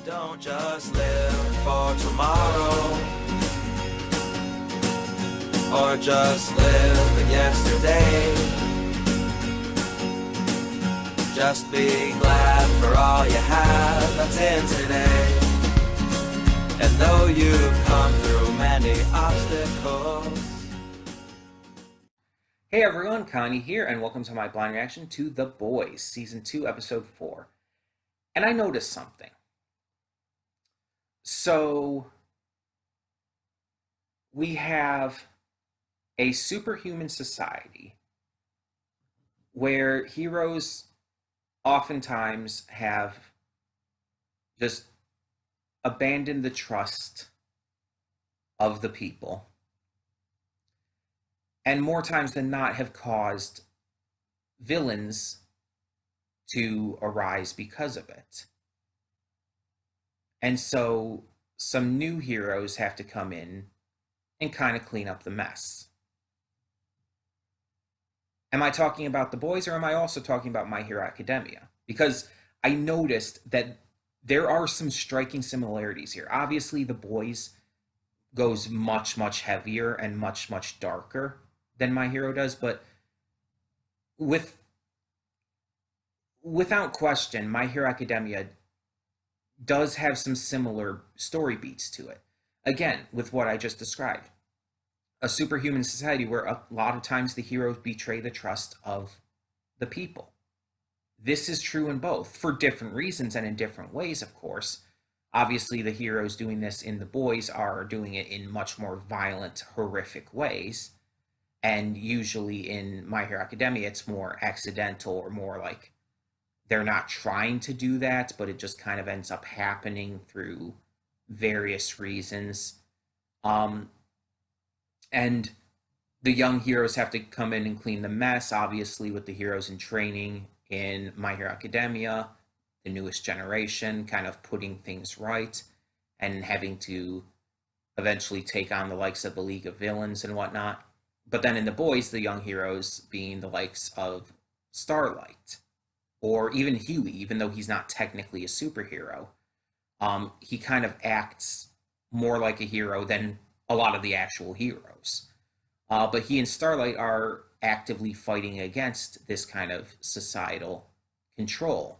Don't just live for tomorrow, or just live in yesterday. Just be glad for all you have that's in today. And though you've come through many obstacles. Hey everyone, Connie here, and welcome to my blind reaction to The Boys, Season 2, Episode 4. And I noticed something. So, we have a superhuman society where heroes oftentimes have just abandoned the trust of the people, and more times than not have caused villains to arise because of it. And so some new heroes have to come in and kind of clean up the mess. Am I talking about The Boys, or am I also talking about My Hero Academia? Because I noticed that there are some striking similarities here. Obviously, The Boys goes much, much heavier and much, much darker than My Hero does, but without question, My Hero Academia does have some similar story beats to it. Again, with what I just described, a superhuman society where a lot of times the heroes betray the trust of the people. This is true in both, for different reasons and in different ways, of course. Obviously, the heroes doing this in The Boys are doing it in much more violent, horrific ways. And usually in My Hero Academia, it's more accidental, or more like they're not trying to do that, but it just kind of ends up happening through various reasons. And the young heroes have to come in and clean the mess, obviously, with the heroes in training in My Hero Academia, the newest generation, kind of putting things right and having to eventually take on the likes of the League of Villains and whatnot. But then in The Boys, the young heroes being the likes of Starlight, or even Huey, even though he's not technically a superhero. He kind of acts more like a hero than a lot of the actual heroes. But he and Starlight are actively fighting against this kind of societal control,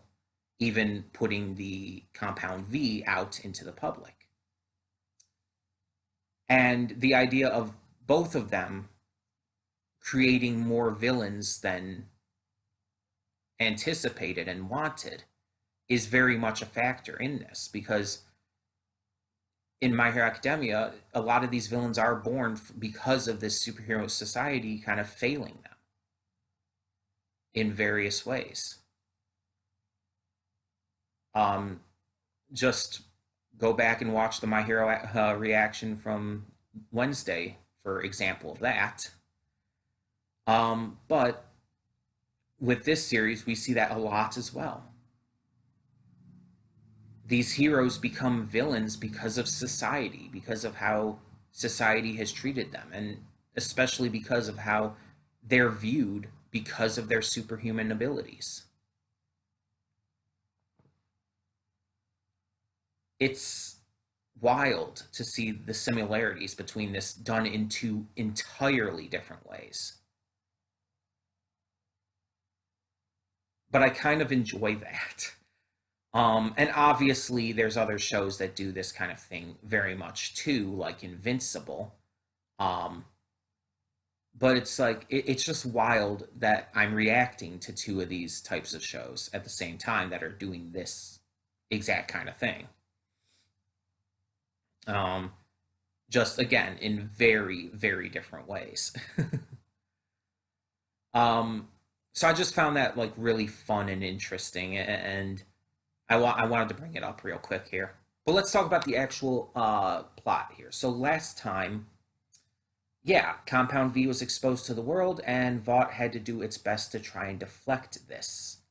even putting the Compound V out into the public. And the idea of both of them creating more villains than anticipated and wanted is very much a factor in this, because in My Hero Academia, a lot of these villains are born because of this superhero society kind of failing them in various ways. Just go back and watch the My Hero reaction from Wednesday, for example of that. But with this series, we see that a lot as well. These heroes become villains because of society, because of how society has treated them, and especially because of how they're viewed because of their superhuman abilities. It's wild to see the similarities between this done in two entirely different ways. But I kind of enjoy that. And obviously, there's other shows that do this kind of thing very much too, like Invincible. But it's like, it's just wild that I'm reacting to two of these types of shows at the same time that are doing this exact kind of thing. Just again, in very, very different ways. So I just found that like really fun and interesting, and I wanted to bring it up real quick here. But let's talk about the actual plot here. So last time, yeah, Compound V was exposed to the world, and Vought had to do its best to try and deflect this.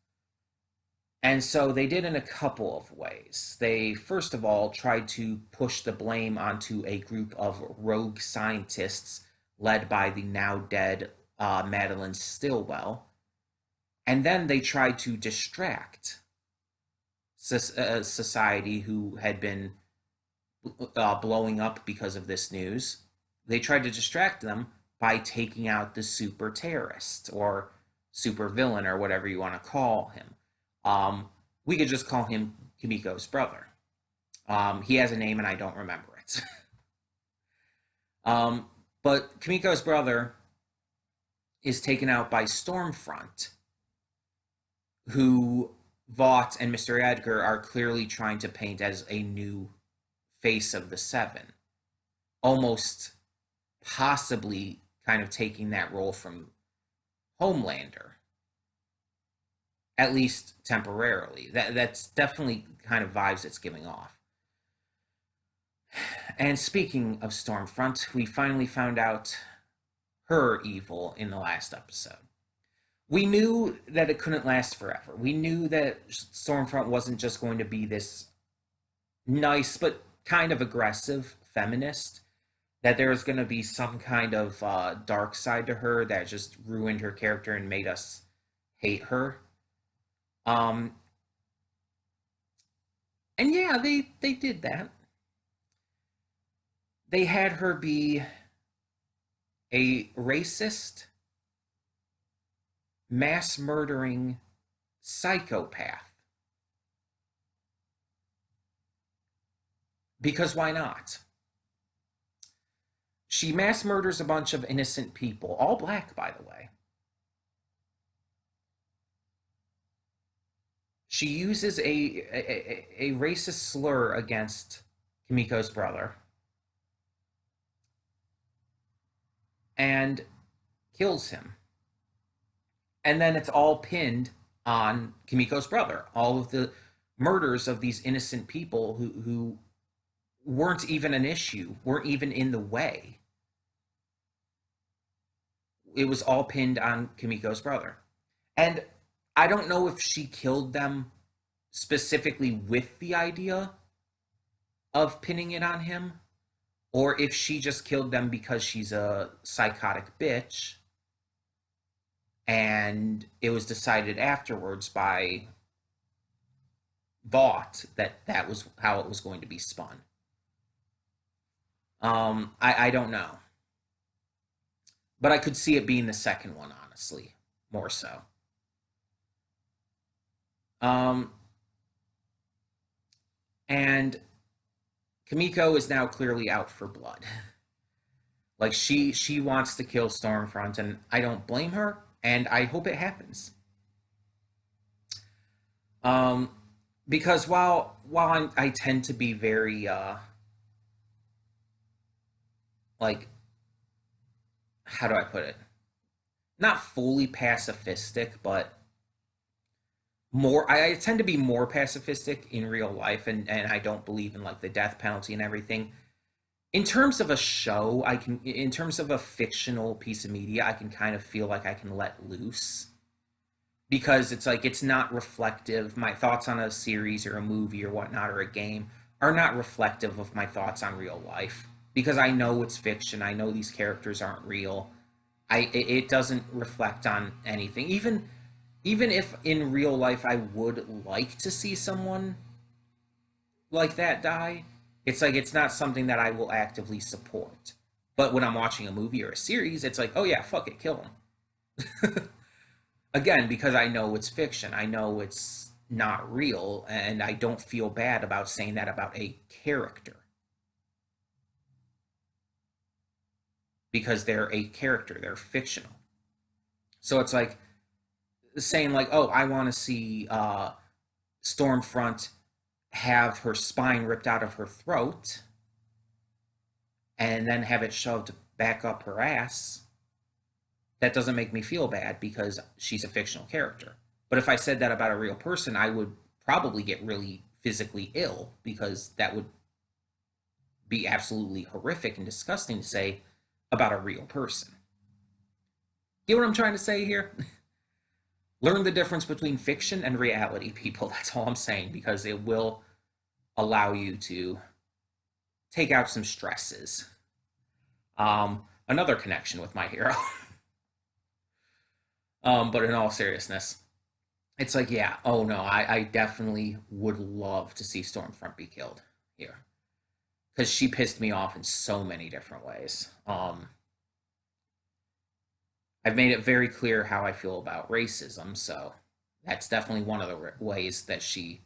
And so they did in a couple of ways. They, first of all, tried to push the blame onto a group of rogue scientists led by the now dead Madeline Stillwell. And then they tried to distract society who had been blowing up because of this news. They tried to distract them by taking out the super terrorist or super villain or whatever you want to call him. We could just call him Kimiko's brother. He has a name and I don't remember it. But Kimiko's brother is taken out by Stormfront, who Vought and Mr. Edgar are clearly trying to paint as a new face of the Seven, almost possibly kind of taking that role from Homelander, at least temporarily. That's definitely kind of vibes it's giving off. And speaking of Stormfront, we finally found out her evil in the last episode. We knew that it couldn't last forever. We knew that Stormfront wasn't just going to be this nice but kind of aggressive feminist, that there was going to be some kind of dark side to her that just ruined her character and made us hate her. And yeah, they did that. They had her be a racist, mass murdering psychopath. Because why not? She mass murders a bunch of innocent people, all black, by the way. She uses a racist slur against Kimiko's brother and kills him. And then it's all pinned on Kimiko's brother. All of the murders of these innocent people who weren't even an issue, weren't even in the way. It was all pinned on Kimiko's brother. And I don't know if she killed them specifically with the idea of pinning it on him, or if she just killed them because she's a psychotic bitch and it was decided afterwards by Vought that was how it was going to be spun. I don't know. But I could see it being the second one, honestly, more so. And Kimiko is now clearly out for blood. Like she wants to kill Stormfront, and I don't blame her, and I hope it happens. Because while I tend to be very like, how do I put it? Not fully pacifistic, but more I tend to be more pacifistic in real life, and I don't believe in like the death penalty and everything. In terms of a show, in terms of a fictional piece of media, I can kind of feel like I can let loose, because it's like it's not reflective. My thoughts on a series or a movie or whatnot or a game are not reflective of my thoughts on real life, because I know it's fiction. I know these characters aren't real. It doesn't reflect on anything. Even if in real life I would like to see someone like that die, it's like it's not something that I will actively support. But when I'm watching a movie or a series, it's like, oh yeah, fuck it, kill him. Again, because I know it's fiction. I know it's not real, and I don't feel bad about saying that about a character. Because they're a character, they're fictional. So it's like saying like, oh, I want to see Stormfront have her spine ripped out of her throat and then have it shoved back up her ass. That doesn't make me feel bad because she's a fictional character. But if I said that about a real person, I would probably get really physically ill, because that would be absolutely horrific and disgusting to say about a real person. Get what I'm trying to say here? Learn the difference between fiction and reality, people. That's all I'm saying, because it will allow you to take out some stresses. Another connection with my hero. But in all seriousness, it's like, yeah, oh no, I definitely would love to see Stormfront be killed here because she pissed me off in so many different ways. I've made it very clear how I feel about racism, so that's definitely one of the ways that she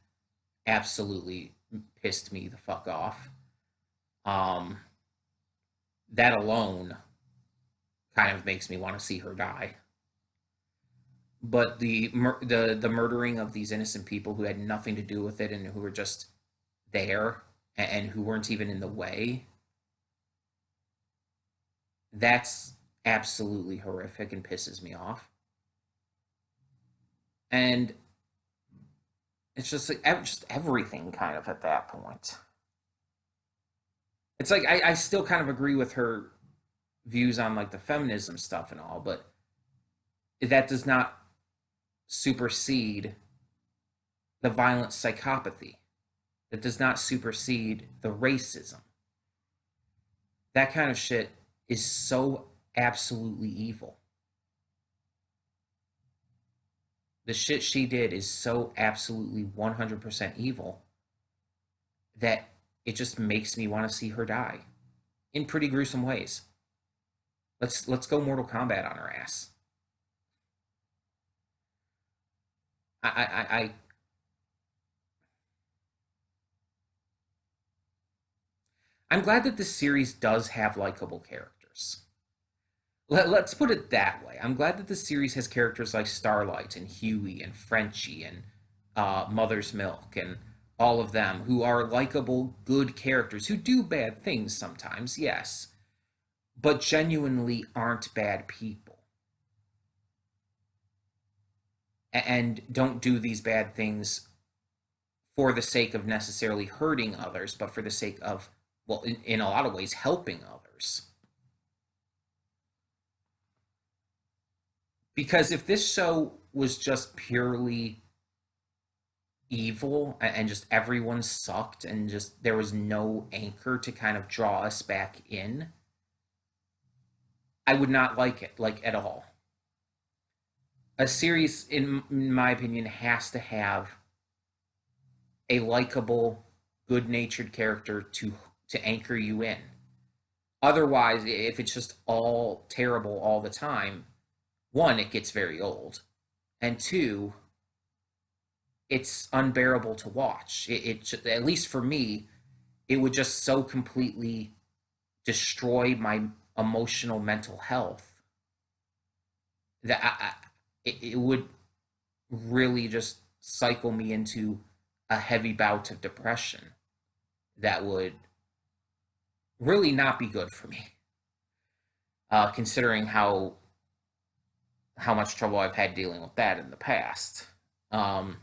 absolutely pissed me the fuck off. Um, that alone kind of makes me want to see her die. But the murdering of these innocent people who had nothing to do with it and who were just there and who weren't even in the way, that's absolutely horrific and pisses me off. And it's just like just everything kind of at that point. It's like I still kind of agree with her views on like the feminism stuff and all, but that does not supersede the violent psychopathy. That does not supersede the racism. That kind of shit is so absolutely evil. The shit she did is so absolutely 100% evil that it just makes me want to see her die in pretty gruesome ways. Let's go Mortal Kombat on her ass. I I'm glad that this series does have likable characters. Let's put it that way. I'm glad that the series has characters like Starlight and Huey and Frenchie and Mother's Milk and all of them who are likable, good characters who do bad things sometimes, yes, but genuinely aren't bad people and don't do these bad things for the sake of necessarily hurting others, but for the sake of, well, in a lot of ways, helping others. Because if this show was just purely evil and just everyone sucked and just there was no anchor to kind of draw us back in, I would not like it, like at all. A series, in my opinion, has to have a likable, good-natured character to anchor you in. Otherwise, if it's just all terrible all the time, one, it gets very old, and two, it's unbearable to watch. At least for me, it would just so completely destroy my emotional mental health that it would really just cycle me into a heavy bout of depression that would really not be good for me, considering how much trouble I've had dealing with that in the past. Um,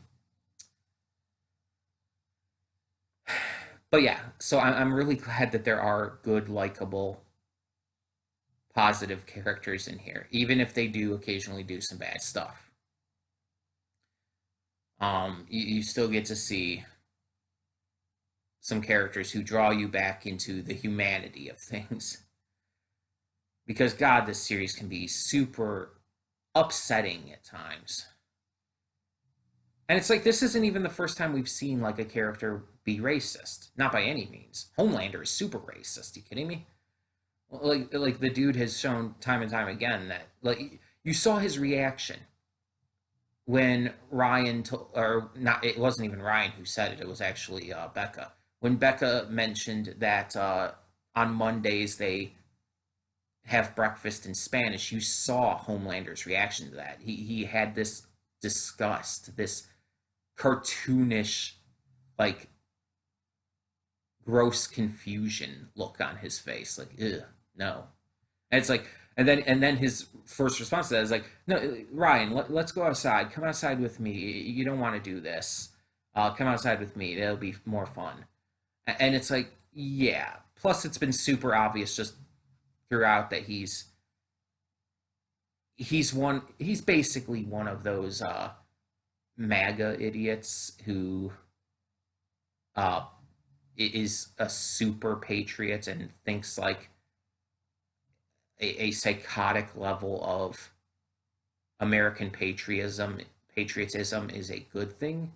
but yeah, so I'm really glad that there are good, likable, positive characters in here, even if they do occasionally do some bad stuff. You still get to see some characters who draw you back into the humanity of things. Because God, this series can be super upsetting at times. And it's like this isn't even the first time we've seen like a character be racist. Not by any means. Homelander is super racist. You kidding me? Like the dude has shown time and time again that like you saw his reaction when or not, it wasn't even Ryan who said it. It was actually Becca. When Becca mentioned that on Mondays they have breakfast in Spanish, you saw Homelander's reaction to that. He had this disgust, this cartoonish, like gross confusion look on his face, like, ugh, no. And it's like, and then his first response to that is like, no, Ryan, let's go outside. Come outside with me. You don't want to do this. Come outside with me. It'll be more fun. And it's like, yeah. Plus, it's been super obvious just throughout that he's basically one of those MAGA idiots who uh, is a super patriot and thinks like a psychotic level of American patriotism is a good thing.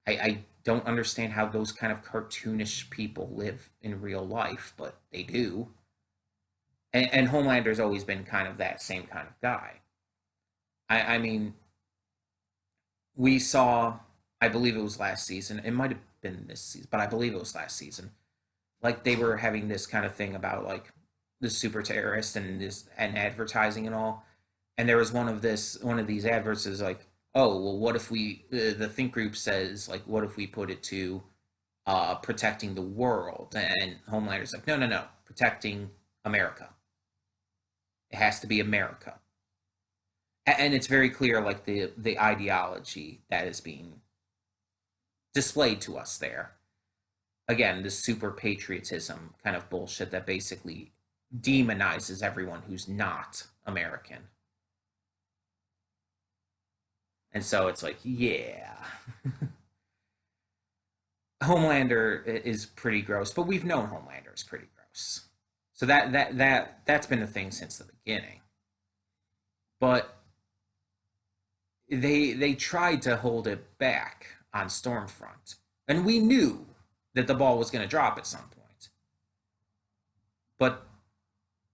I don't understand how those kind of cartoonish people live in real life, but they do. And Homelander's always been kind of that same kind of guy. I mean, we saw, I believe it was last season. It might have been this season, but I believe it was last season. Like they were having this kind of thing about like the super terrorist and this and advertising and all. And there was one of these adverts is like, oh well, what if we the think group says like, what if we put it to protecting the world? And Homelander's like, no, no, no, protecting America. It has to be America. And it's very clear like the ideology that is being displayed to us there. Again, this super patriotism kind of bullshit that basically demonizes everyone who's not American. And so it's like, yeah. Homelander is pretty gross, but we've known Homelander is pretty gross. So that's been a thing since the beginning. But they tried to hold it back on Stormfront. And we knew that the ball was going to drop at some point. But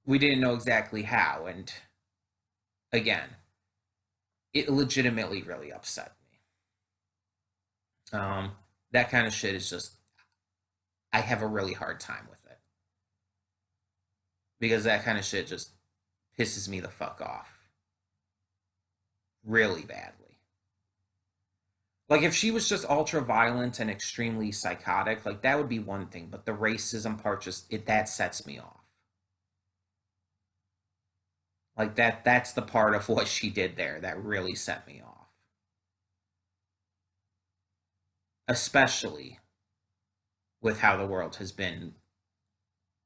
we didn't know exactly how. And again, it legitimately really upset me. That kind of shit is just, I have a really hard time with it. Because that kind of shit just pisses me the fuck off. Really badly. Like if she was just ultra violent and extremely psychotic, like that would be one thing, but the racism part just that sets me off. Like that's the part of what she did there that really set me off. Especially with how the world has been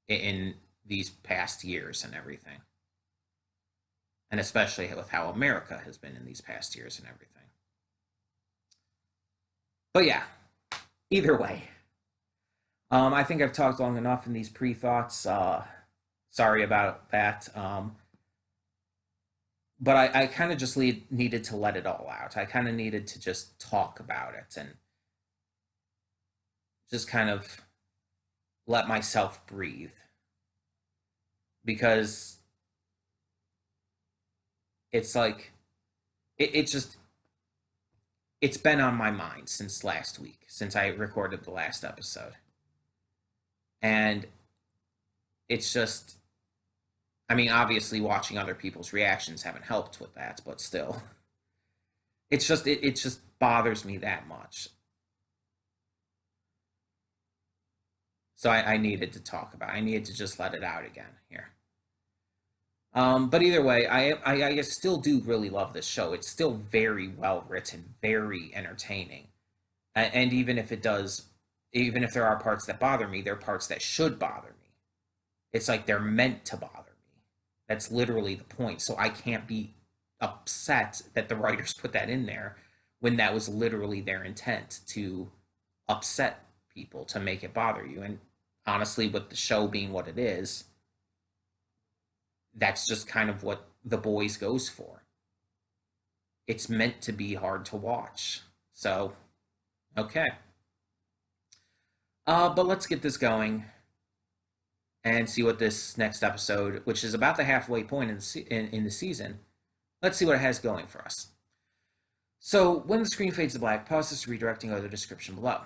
in these past years and everything. And especially with how America has been in these past years and everything. But yeah, either way. I think I've talked long enough in these pre-thoughts. Sorry about that. But I kind of just needed to let it all out. I kind of needed to just talk about it and just kind of let myself breathe. Because it's like, it's been on my mind since last week, since I recorded the last episode. And it's just, I mean, obviously watching other people's reactions haven't helped with that, but still. It's just, it just bothers me that much. So I needed to talk about it. I needed to just let it out again here. But either way, I still do really love this show. It's still very well written, very entertaining. And even if there are parts that bother me, there are parts that should bother me. It's like they're meant to bother me. That's literally the point. So I can't be upset that the writers put that in there when that was literally their intent, to upset people, to make it bother you. And honestly, with the show being what it is, that's just kind of what The Boys goes for. It's meant to be hard to watch. So, okay. But let's get this going and see what this next episode, which is about the halfway point in the season, let's see what it has going for us. So, when the screen fades to black, pause this redirecting or the description below.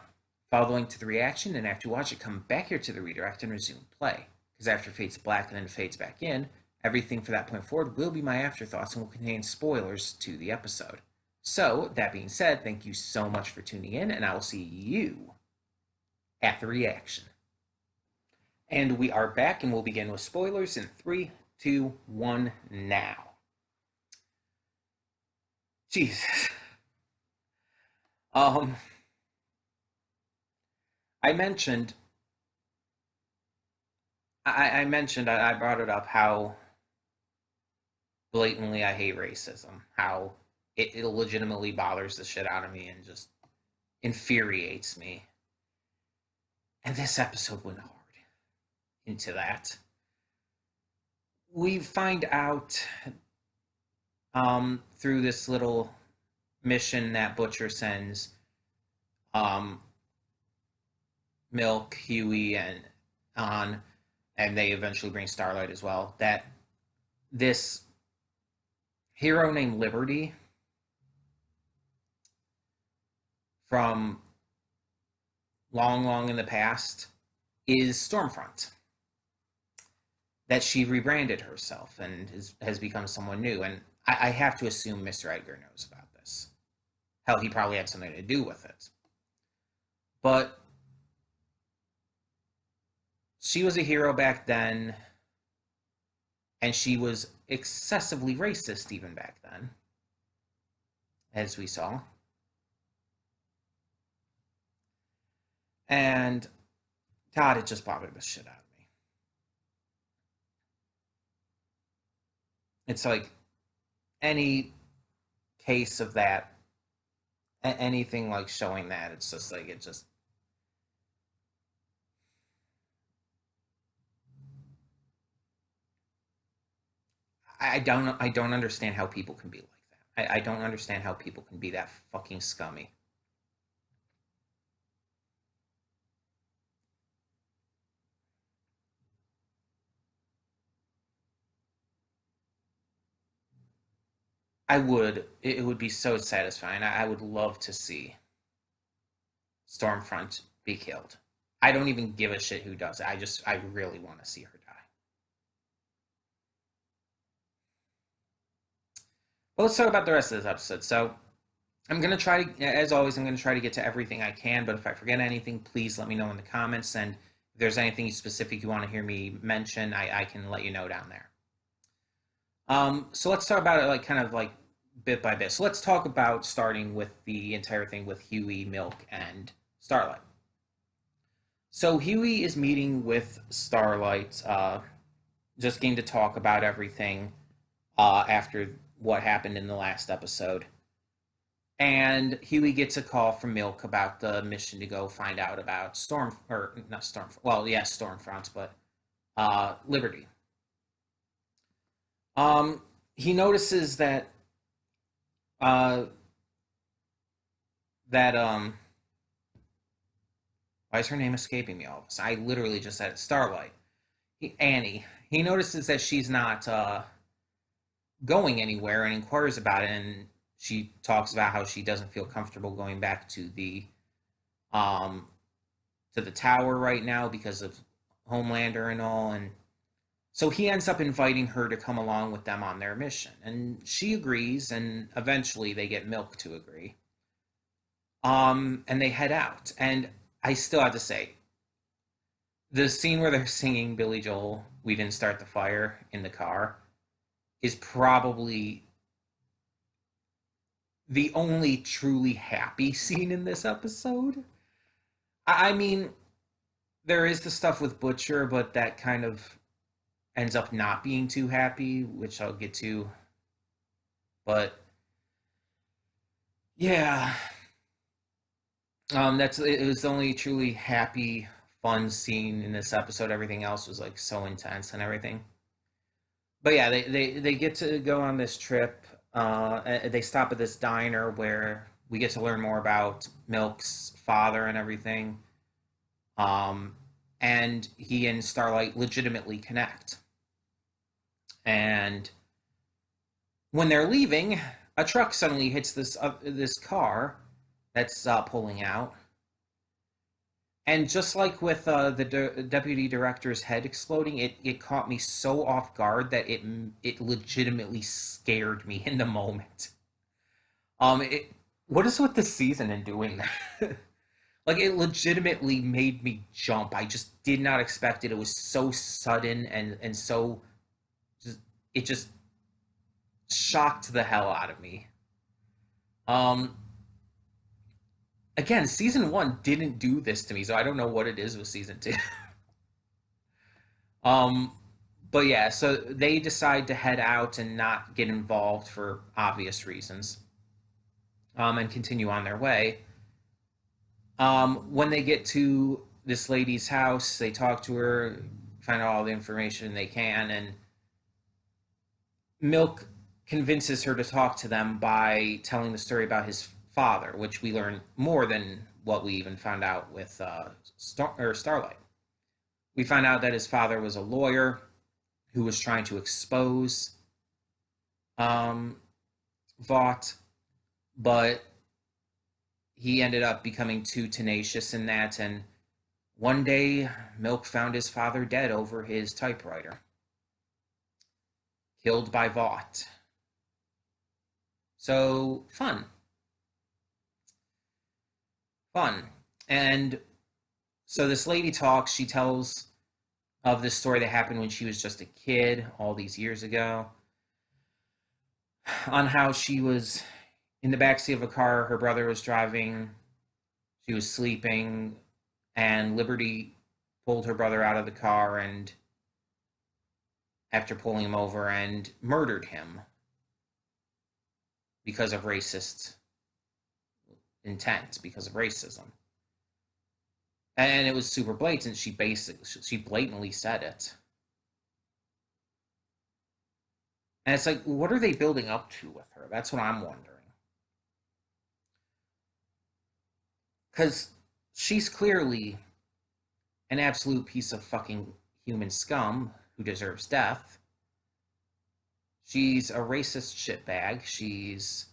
Follow the link to the reaction, and after you watch it, come back here to the redirect and resume play. Because after it fades to black and then it fades back in, everything for that point forward will be my afterthoughts and will contain spoilers to the episode. So, that being said, thank you so much for tuning in, and I will see you at the reaction. And we are back, and we'll begin with spoilers in 3, 2, 1, now. Jesus. I mentioned, I brought it up, how blatantly I hate racism, how it legitimately bothers the shit out of me and just infuriates me. And this episode went hard into that. We find out through this little mission that Butcher sends um, Milk, Huey, and on, and they eventually bring Starlight as well. That this hero named Liberty from long, long in the past is Stormfront. That she rebranded herself and has become someone new. And I have to assume Mr. Edgar knows about this. Hell, he probably had something to do with it. But she was a hero back then, and she was excessively racist even back then, as we saw. And God, it just bothered the shit out of me. It's like any case of that, anything like showing that, it's just like, it just. I don't understand how people can be like that. I don't understand how people can be that fucking scummy. I would. It would be so satisfying. I would love to see Stormfront be killed. I don't even give a shit who does it. I really want to see her die. But let's talk about the rest of this episode. So I'm gonna try to, as always, I'm gonna try to get to everything I can. But if I forget anything, please let me know in the comments. And if there's anything specific you want to hear me mention, I can let you know down there. So let's talk about it like kind of like bit by bit. So let's talk about starting with the entire thing with Huey, Milk, and Starlight. So Huey is meeting with Starlight, just getting to talk about everything after what happened in the last episode. And Huey gets a call from Milk about the mission to go find out about or not Storm, well, yes, Stormfront, but Liberty. He notices that uh, that why is her name escaping me all of a sudden? I literally just said it. Starlight. Annie. He notices that she's not going anywhere and inquires about it, and she talks about how she doesn't feel comfortable going back um to the tower right now because of Homelander and all, and so he ends up inviting her to come along with them on their mission, and she agrees, and eventually they get Milk to agree. And they head out, and I still have to say, the scene where they're singing Billy Joel, "We Didn't Start the Fire" in the car, is probably the only truly happy scene in this episode. I mean, there is the stuff with Butcher, but that kind of ends up not being too happy, which I'll get to. But yeah, it was the only truly happy, fun scene in this episode. Everything else was like so intense and everything. But yeah, they get to go on this trip. They stop at this diner where we get to learn more about Milk's father and everything. Um, and he and Starlight legitimately connect. And when they're leaving, a truck suddenly hits this car that's pulling out. And just like with the deputy director's head exploding, it caught me so off guard that it legitimately scared me in the moment. What is with the season and doing that? Like, it legitimately made me jump. I just did not expect it. It was so sudden and so just it just shocked the hell out of me. Um, Again, season one didn't do this to me, so I don't know what it is with season two. um, but yeah, so they decide to head out and not get involved for obvious reasons, and continue on their way. When they get to this lady's house, they talk to her, find out all the information they can, and Milk convinces her to talk to them by telling the story about his father, which we learn more than what we even found out with Starlight. We find out that his father was a lawyer who was trying to expose Vought, but he ended up becoming too tenacious in that, and one day Milk found his father dead over his typewriter, killed by Vought. So, fun. And so this lady talks, she tells of this story that happened when she was just a kid all these years ago, on how she was in the backseat of a car, her brother was driving, she was sleeping, and Liberty pulled her brother out of the car and, after pulling him over, and murdered him because of racist intent, because of racism. And it was super blatant. She blatantly said it. And it's like, what are they building up to with her? That's what I'm wondering. Because she's clearly an absolute piece of fucking human scum who deserves death. She's a racist shitbag. She's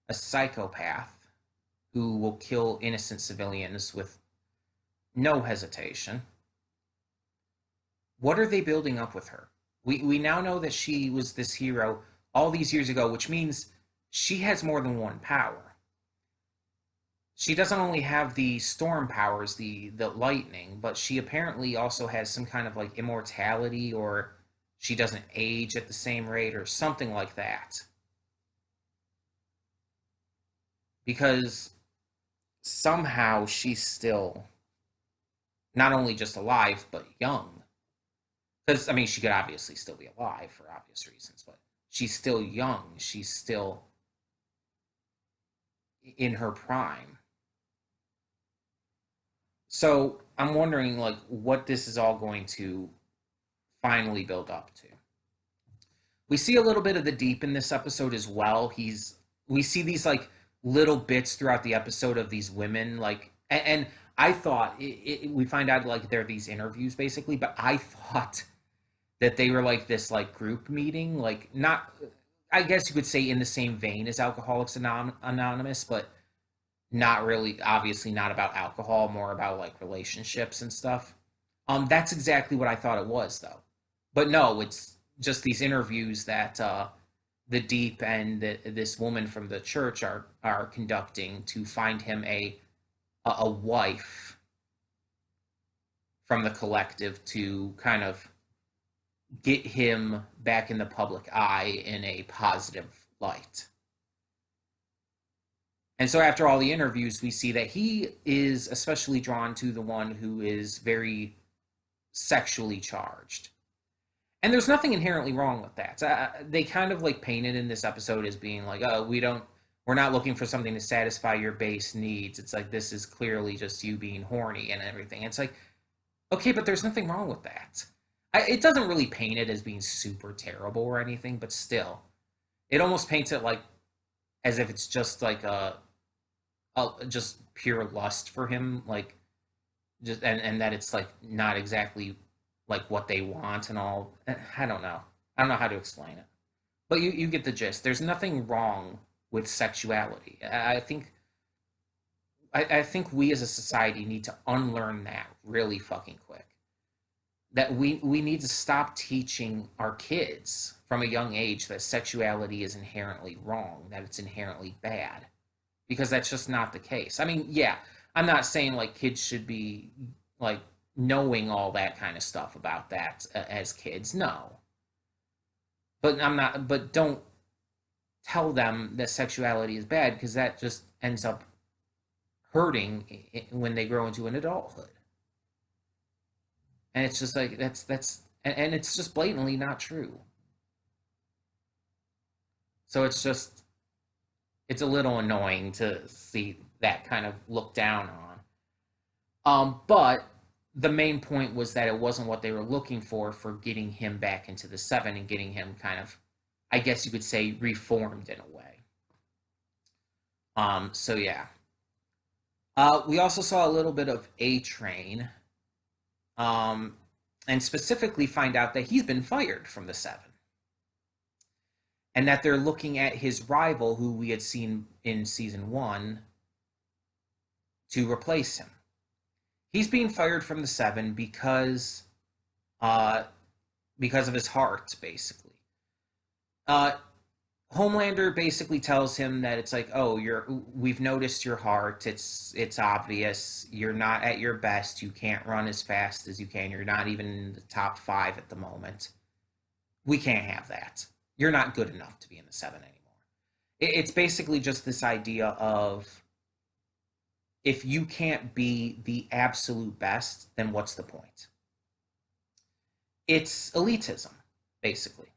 a psychopath who will kill innocent civilians with no hesitation. What are they building up with her? We now know that she was this hero all these years ago, which means she has more than one power. She doesn't only have the storm powers, the lightning, but she apparently also has some kind of like immortality, or she doesn't age at the same rate or something like that. Because somehow she's still not only just alive, but young. Because, I mean, she could obviously still be alive for obvious reasons, but she's still young. She's still in her prime. So I'm wondering, like, what this is all going to finally build up to. We see a little bit of the Deep in this episode as well. We see these, like, little bits throughout the episode of these women, like, and I thought, we find out, like, they're these interviews, basically, but I thought that they were, like, this, like, group meeting, like, not, I guess you could say in the same vein as Alcoholics Anonymous, but not really, obviously not about alcohol, more about, like, relationships and stuff. That's exactly what I thought it was, though. But no, it's just these interviews that the Deep and this woman from the church are conducting to find him a wife from the collective to kind of get him back in the public eye in a positive light. And so after all the interviews, we see that he is especially drawn to the one who is very sexually charged. And there's nothing inherently wrong with that. They kind of like painted in this episode as being like, oh, we're not looking for something to satisfy your base needs. It's like, this is clearly just you being horny and everything. It's like, okay, but there's nothing wrong with that. It doesn't really paint it as being super terrible or anything, but still, it almost paints it like as if it's just like a just pure lust for him, like just and that it's like not exactly like what they want and all. I don't know how to explain it, but you get the gist. There's nothing wrong with sexuality. I think we as a society need to unlearn that really fucking quick. That we need to stop teaching our kids from a young age that sexuality is inherently wrong, that it's inherently bad, because that's just not the case. I mean, yeah, I'm not saying like kids should be like knowing all that kind of stuff about that as kids, no. But don't tell them that sexuality is bad, because that just ends up hurting when they grow into an adulthood. And it's just like, and it's just blatantly not true. So it's a little annoying to see that kind of looked down on. But the main point was that it wasn't what they were looking for getting him back into the 7 and getting him kind of I guess you could say, reformed in a way. So yeah. We also saw a little bit of A-Train, um, and specifically find out that he's been fired from the Seven, and that they're looking at his rival, who we had seen in season one, to replace him. He's being fired from the Seven uh, because of his heart, basically. Uh, Homelander basically tells him that it's like, oh, we've noticed your heart. It's obvious. You're not at your best. You can't run as fast as you can. You're not even in the top 5 at the moment. We can't have that. You're not good enough to be in the Seven anymore. It's basically just this idea of, if you can't be the absolute best, then what's the point? It's elitism, basically.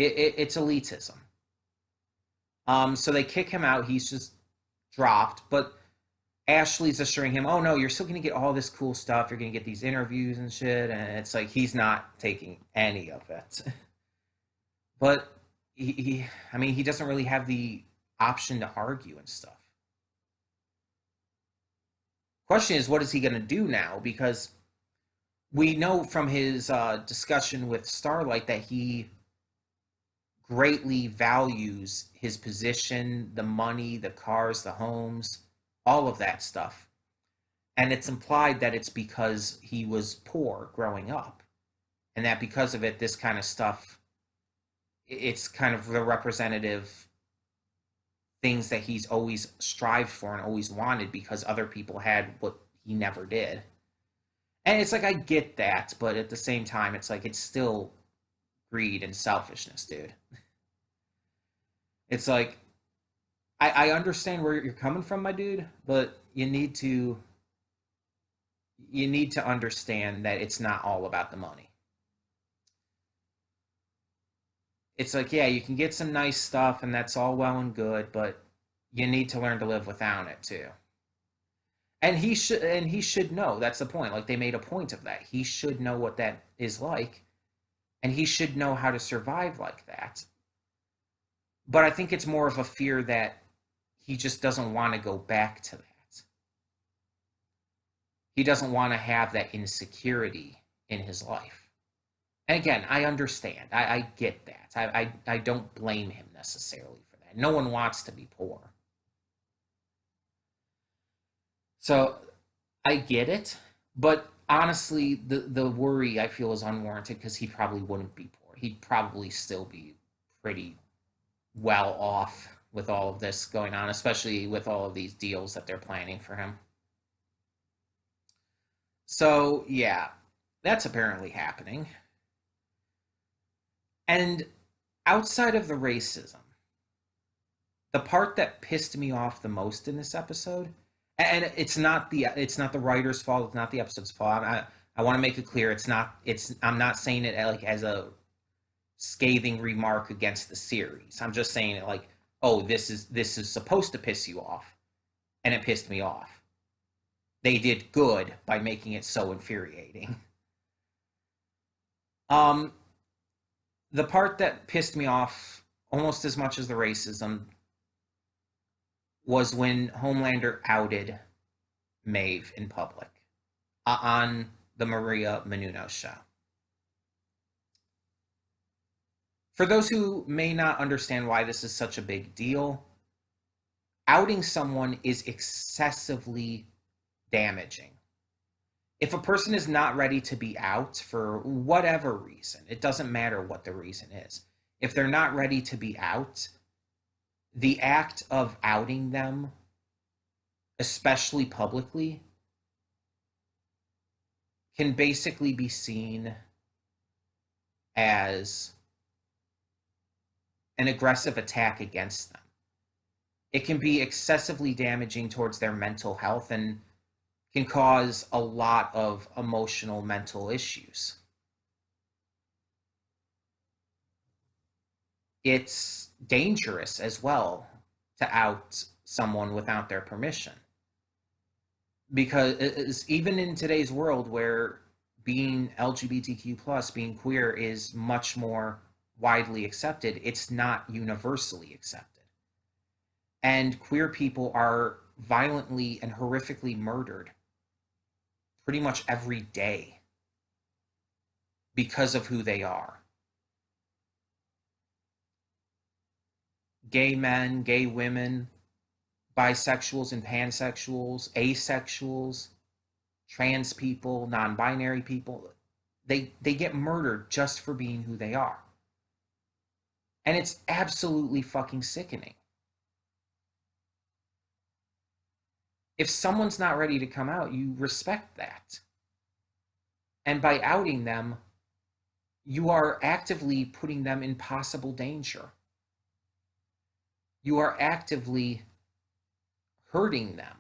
It's elitism. So they kick him out. He's just dropped. But Ashley's assuring him, "Oh no, you're still gonna get all this cool stuff. You're gonna get these interviews and shit." And it's like he's not taking any of it. But I mean, he doesn't really have the option to argue and stuff. Question is, what is he gonna do now? Because we know from his discussion with Starlight that he greatly values his position, the money, the cars, the homes, all of that stuff. And it's implied that it's because he was poor growing up. And that because of it, this kind of stuff, it's kind of the representative things that he's always strived for and always wanted, because other people had what he never did. And it's like, I get that, but at the same time, it's like, it's still greed and selfishness, dude. It's like, I understand where you're coming from, my dude, but you need to understand that it's not all about the money. It's like, yeah, you can get some nice stuff and that's all well and good, but you need to learn to live without it too. And he should know. That's the point. Like, they made a point of that. He should know what that is like, and he should know how to survive like that. But I think it's more of a fear that he just doesn't want to go back to that. He doesn't want to have that insecurity in his life. And again, I understand. I get that. I don't blame him necessarily for that. No one wants to be poor. So I get it. But honestly, the worry, I feel, is unwarranted, because he probably wouldn't be poor. He'd probably still be pretty well off with all of this going on, especially with all of these deals that they're planning for him. So, yeah, that's apparently happening. And outside of the racism, the part that pissed me off the most in this episode, and it's not the writer's fault, it's not the episode's fault. I want to make it clear, I'm not saying it like as a scathing remark against the series. I'm just saying it like, oh, this is supposed to piss you off, and it pissed me off. They did good by making it so infuriating. The part that pissed me off almost as much as the racism was when Homelander outed Maeve in public on the Maria Menounos show. For those who may not understand why this is such a big deal, outing someone is excessively damaging. If a person is not ready to be out for whatever reason, it doesn't matter what the reason is. If they're not ready to be out, the act of outing them, especially publicly, can basically be seen as an aggressive attack against them. It can be excessively damaging towards their mental health and can cause a lot of emotional, mental issues. It's dangerous as well to out someone without their permission. Because even in today's world, where being LGBTQ plus, being queer, is much more widely accepted, it's not universally accepted. And queer people are violently and horrifically murdered pretty much every day because of who they are. Gay men, gay women, bisexuals and pansexuals, asexuals, trans people, non-binary people, they get murdered just for being who they are. And it's absolutely fucking sickening. If someone's not ready to come out, you respect that. And by outing them, you are actively putting them in possible danger. You are actively hurting them.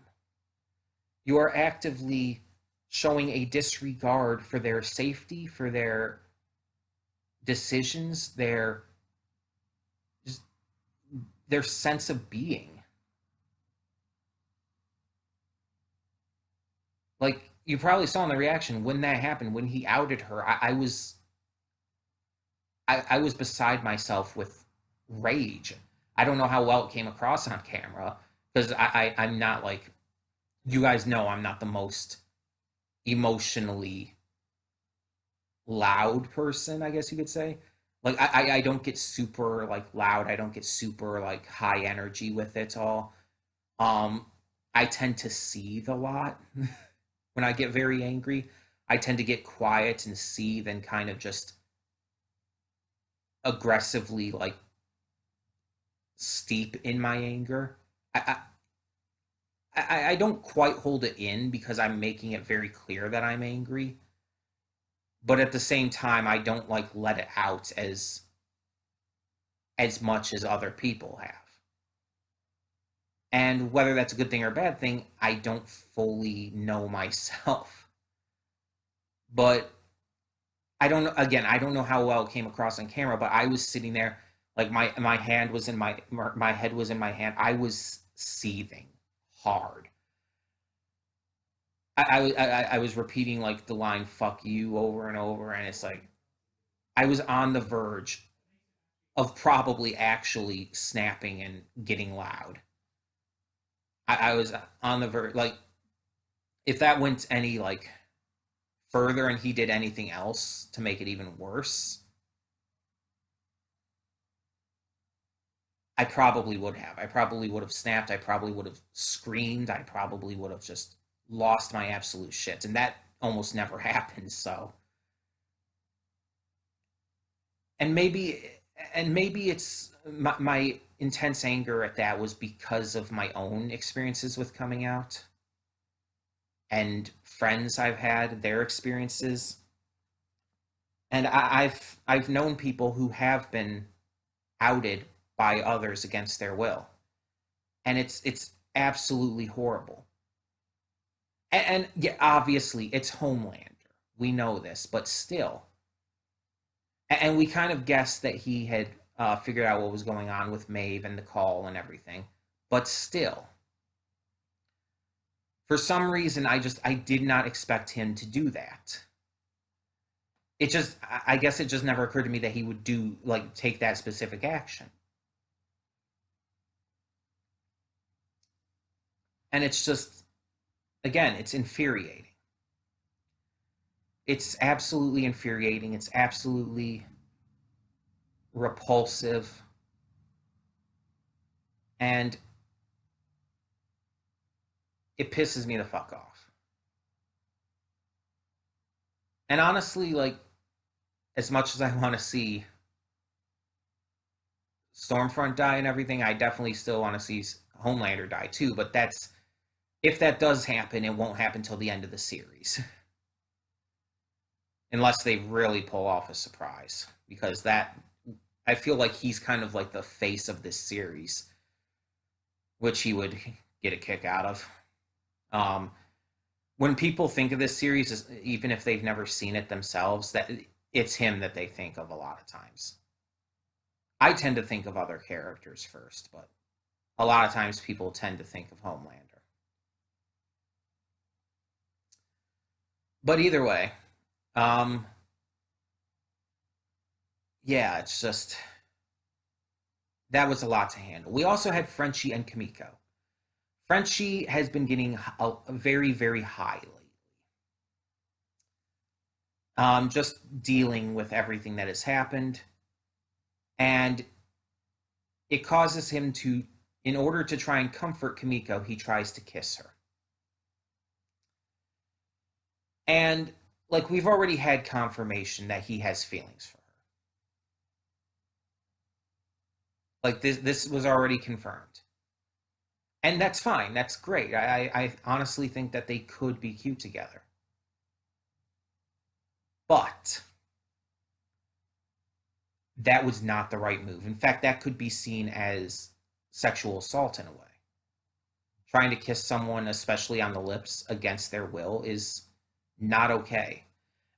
You are actively showing a disregard for their safety, for their decisions, their sense of being. Like, you probably saw in the reaction when that happened, when he outed her, I was beside myself with rage. I don't know how well it came across on camera, because I'm not like, you guys know I'm not the most emotionally loud person, I guess you could say. Like, I don't get super like loud. I don't get super like high energy with it all. Um, I tend to seethe a lot when I get very angry. I tend to get quiet and seethe and kind of just aggressively like steep in my anger. I don't quite hold it in because I'm making it very clear that I'm angry, but at the same time, I don't like let it out as much as other people have. And whether that's a good thing or a bad thing, I don't fully know myself. But I don't know. Again, I don't know how well it came across on camera, but I was sitting there, like my hand was in my head was in my hand. I was seething hard. I was repeating like the line "fuck you" over and over, and it's like I was on the verge of probably actually snapping and getting loud. I was on the verge, like if that went any like further and he did anything else to make it even worse, I probably would have. I probably would have snapped. I probably would have screamed. I probably would have just lost my absolute shit. And that almost never happens. So, and maybe, and maybe it's my intense anger at that was because of my own experiences with coming out and friends I've had, their experiences. And I've known people who have been outed by others against their will, and it's absolutely horrible. And yeah, obviously it's Homelander. We know this, but still, and we kind of guessed that he had figured out what was going on with Maeve and the call and everything, but still, for some reason, I did not expect him to do that. It just, I guess it just never occurred to me that he would do like take that specific action. And it's just, again, it's infuriating. It's absolutely infuriating. It's absolutely repulsive. And it pisses me the fuck off. And honestly, like, as much as I want to see Stormfront die and everything, I definitely still want to see Homelander die too. But that's, if that does happen, it won't happen till the end of the series. Unless they really pull off a surprise. Because that, I feel like he's kind of like the face of this series, which he would get a kick out of. Um, when people think of this series, even if they've never seen it themselves, that it's him that they think of a lot of times. I tend to think of other characters first, but a lot of times people tend to think of Homelander. But either way, um, yeah, it's just that was a lot to handle. We also had Frenchie and Kamiko. Frenchie has been getting a very, very high lately. Just dealing with everything that has happened. And it causes him to, in order to try and comfort Kamiko, he tries to kiss her. And like we've already had confirmation that he has feelings for her. Like this was already confirmed. And that's fine. That's great. I honestly think that they could be cute together. But that was not the right move. In fact, that could be seen as sexual assault in a way. Trying to kiss someone, especially on the lips, against their will is not okay.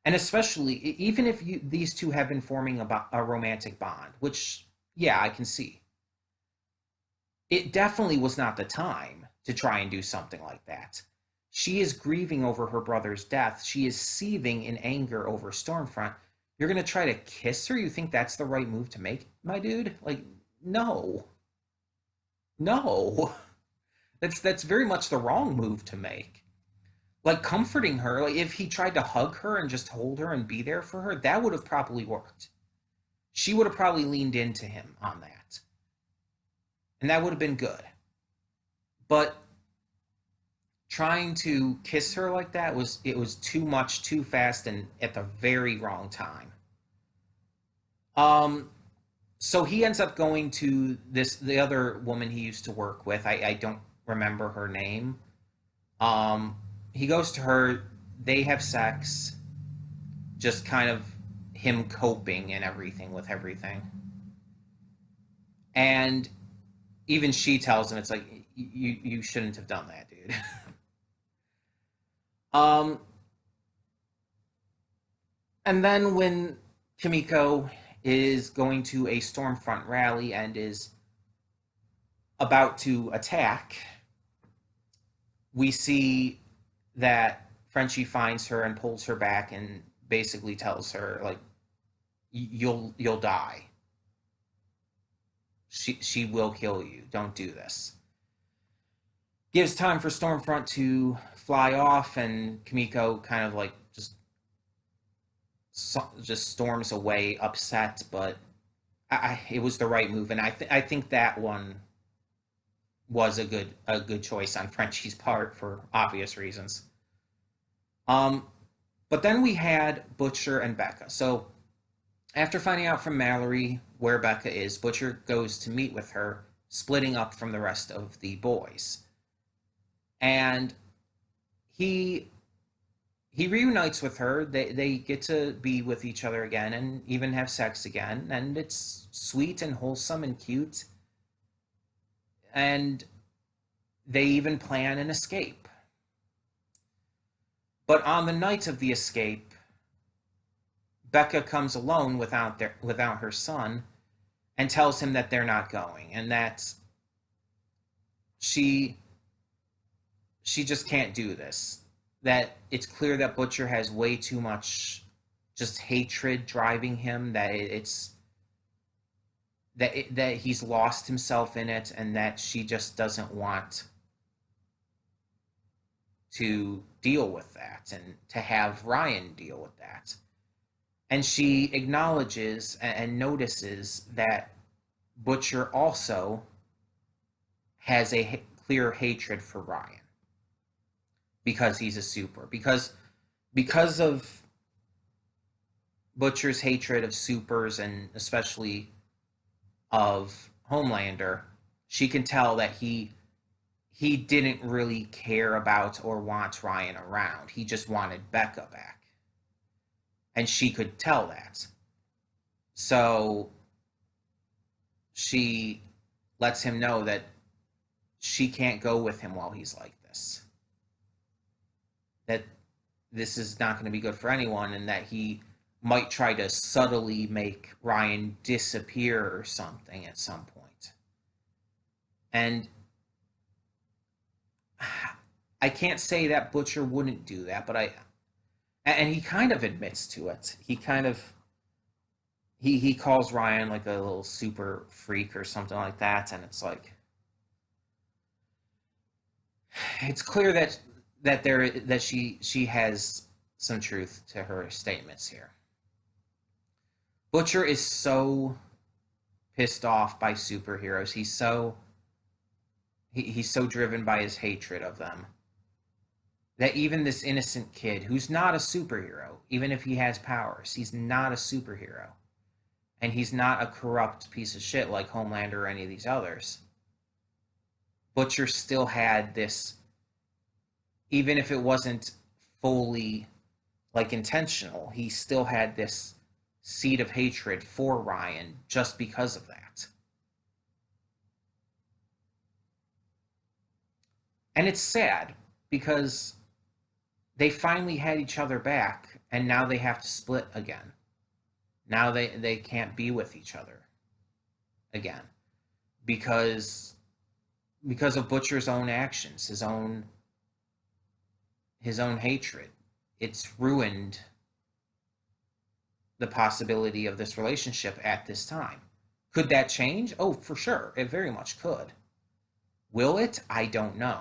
And especially, even if these two have been forming a romantic bond, which, yeah, I can see, it definitely was not the time to try and do something like that. She is grieving over her brother's death. She is seething in anger over Stormfront. You're going to try to kiss her? You think that's the right move to make, my dude? Like, no. No. That's very much the wrong move to make. Like comforting her, like if he tried to hug her and just hold her and be there for her, that would have probably worked. She would have probably leaned into him on that. And that would have been good. But trying to kiss her like that was too much, too fast, and at the very wrong time. So he ends up going to the other woman he used to work with. I don't remember her name. He goes to her, they have sex, just kind of him coping and everything with everything. And even she tells him, it's like, you shouldn't have done that, dude. um, and then when Kimiko is going to a Stormfront rally and is about to attack, we see that Frenchie finds her and pulls her back and basically tells her, like, you'll die. She will kill you. Don't do this. Gives time for Stormfront to fly off, and Kimiko kind of like just storms away, upset. But it was the right move, and I think that one was a good choice on Frenchie's part for obvious reasons. But then we had Butcher and Becca. So after finding out from Mallory where Becca is, Butcher goes to meet with her, splitting up from the rest of the boys. And he reunites with her. They get to be with each other again and even have sex again. And it's sweet and wholesome and cute. And they even plan an escape. But on the night of the escape, Becca comes alone without her son and tells him that they're not going and that she just can't do this. That it's clear that Butcher has way too much just hatred driving him, that that he's lost himself in it, and that she just doesn't want to deal with that and to have Ryan deal with that. And she acknowledges and notices that Butcher also has a clear hatred for Ryan because he's a super. Because of Butcher's hatred of supers and especially of Homelander, she can tell that he didn't really care about or want Ryan around. He just wanted Becca back. And she could tell that. So she lets him know that she can't go with him while he's like this. That this is not going to be good for anyone, and that he might try to subtly make Ryan disappear or something at some point. And I can't say that Butcher wouldn't do that, but and he kind of admits to it. he calls Ryan like a little super freak or something like that, and it's like it's clear that she has some truth to her statements here. Butcher is so pissed off by superheroes. He's so driven by his hatred of them that even this innocent kid who's not a superhero, even if he has powers, he's not a superhero. And he's not a corrupt piece of shit like Homelander or any of these others. Butcher still had this, even if it wasn't fully like intentional, he still had this seed of hatred for Ryan just because of that. And it's sad because they finally had each other back and now they have to split again. Now they can't be with each other again because of Butcher's own actions, his own hatred. It's ruined the possibility of this relationship at this time. Could that change? Oh, for sure. It very much could. Will it? I don't know.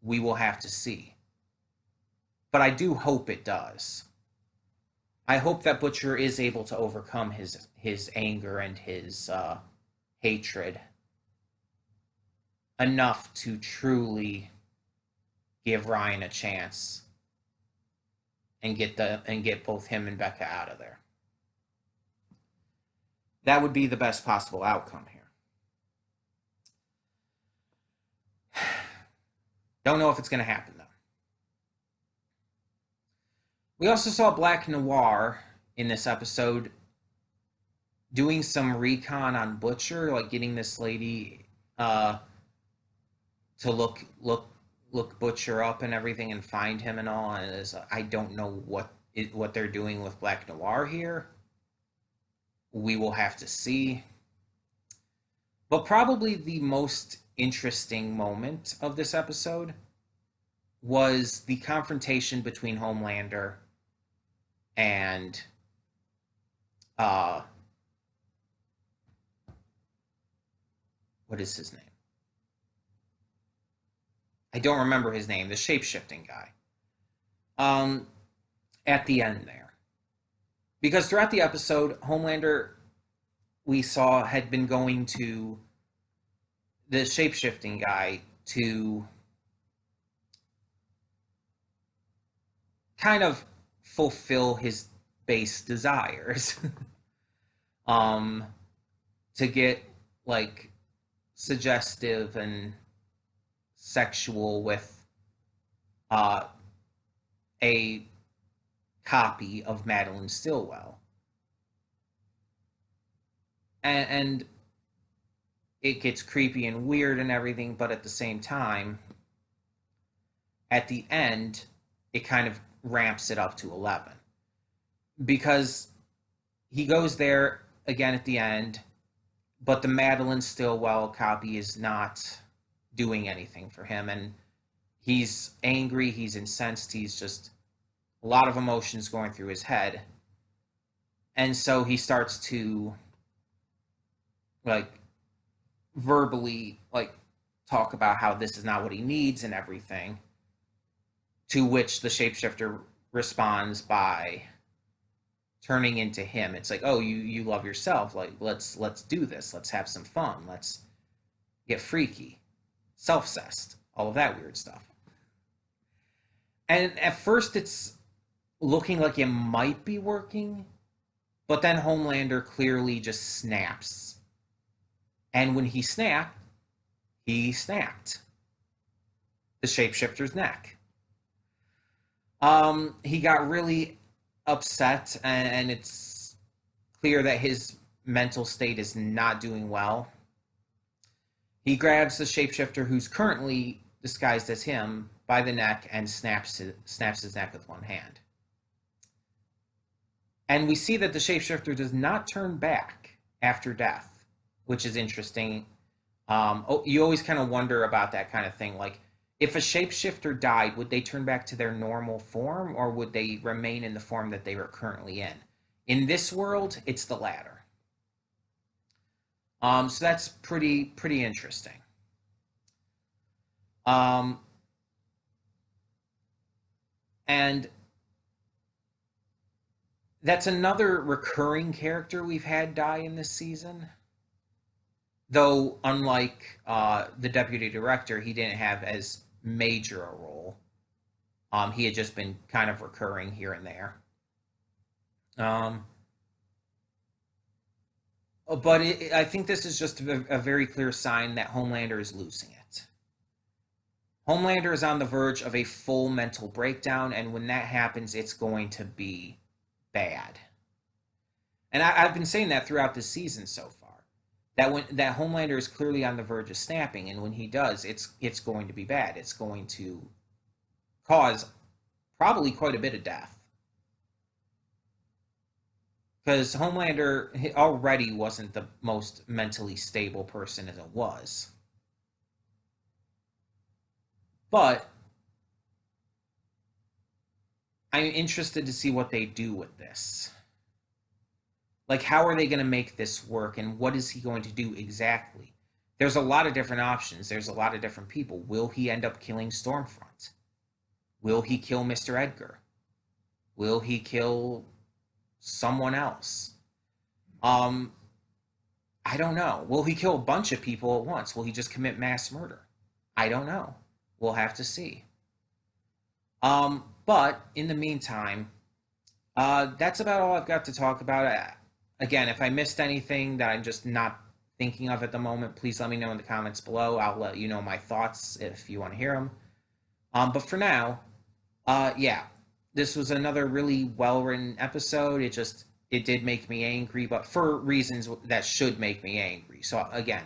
We will have to see. But I do hope it does. I hope that Butcher is able to overcome his anger and his hatred enough to truly give Ryan a chance and get both him and Becca out of there. That would be the best possible outcome here. Don't know if it's going to happen, though. We also saw Black Noir in this episode doing some recon on Butcher, like getting this lady to look Butcher up and everything and find him and all. And I don't know what they're doing with Black Noir here. We will have to see. But probably the most interesting moment of this episode was the confrontation between Homelander and what is his name? I don't remember his name, the shape-shifting guy. At the end there. Because throughout the episode, Homelander, we saw, had been going to the shape-shifting guy to kind of fulfill his base desires. To get, like, suggestive and sexual with a copy of Madeline Stillwell. And it gets creepy and weird and everything, but at the same time, at the end, it kind of ramps it up to 11. Because he goes there again at the end, but the Madeline Stillwell copy is not doing anything for him, and he's angry, he's incensed, he's just a lot of emotions going through his head. And so he starts to, like, verbally, like, talk about how this is not what he needs and everything, to which the shapeshifter responds by turning into him. It's like, oh, you love yourself, like, let's do this, let's have some fun, let's get freaky, self-cessed, all of that weird stuff. And at first it's looking like it might be working, but then Homelander clearly just snaps. And when he snapped the shapeshifter's neck. He got really upset, and it's clear that his mental state is not doing well. He grabs the shapeshifter, who's currently disguised as him, by the neck and snaps his neck with one hand. And we see that the shapeshifter does not turn back after death, which is interesting. You always kind of wonder about that kind of thing. Like, if a shapeshifter died, would they turn back to their normal form, or would they remain in the form that they were currently in? In this world, it's the latter. So that's pretty interesting. Um, and that's another recurring character we've had die in this season. Though, unlike the deputy director, he didn't have as major a role. He had just been kind of recurring here and there. Um, but I think this is just a very clear sign that Homelander is losing it. Homelander is on the verge of a full mental breakdown, and when that happens, it's going to be bad. And I've been saying that throughout the season so far. That Homelander is clearly on the verge of snapping, and when he does, it's going to be bad. It's going to cause probably quite a bit of death. Because Homelander already wasn't the most mentally stable person as it was. But I'm interested to see what they do with this. Like, how are they going to make this work, and what is he going to do exactly? There's a lot of different options. There's a lot of different people. Will he end up killing Stormfront? Will he kill Mr. Edgar? Will he kill someone else? I don't know. Will he kill a bunch of people at once? Will he just commit mass murder? I don't know. We'll have to see. But in the meantime, that's about all I've got to talk about. Again, if I missed anything that I'm just not thinking of at the moment, please let me know in the comments below. I'll let you know my thoughts if you want to hear them. But for now, yeah, this was another really well-written episode. It did make me angry, but for reasons that should make me angry. So again,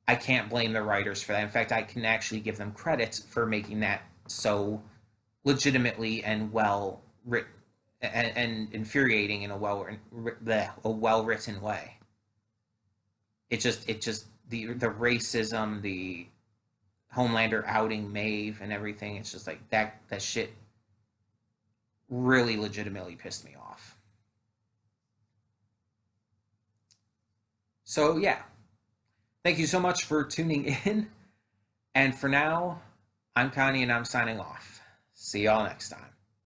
I can't blame the writers for that. In fact, I can actually give them credit for making that so legitimately and well written and infuriating in a well written way. It just the racism, the Homelander outing Maeve and everything. It's just like that shit really legitimately pissed me off. So yeah, thank you so much for tuning in. And for now, I'm Connie and I'm signing off. See y'all next time.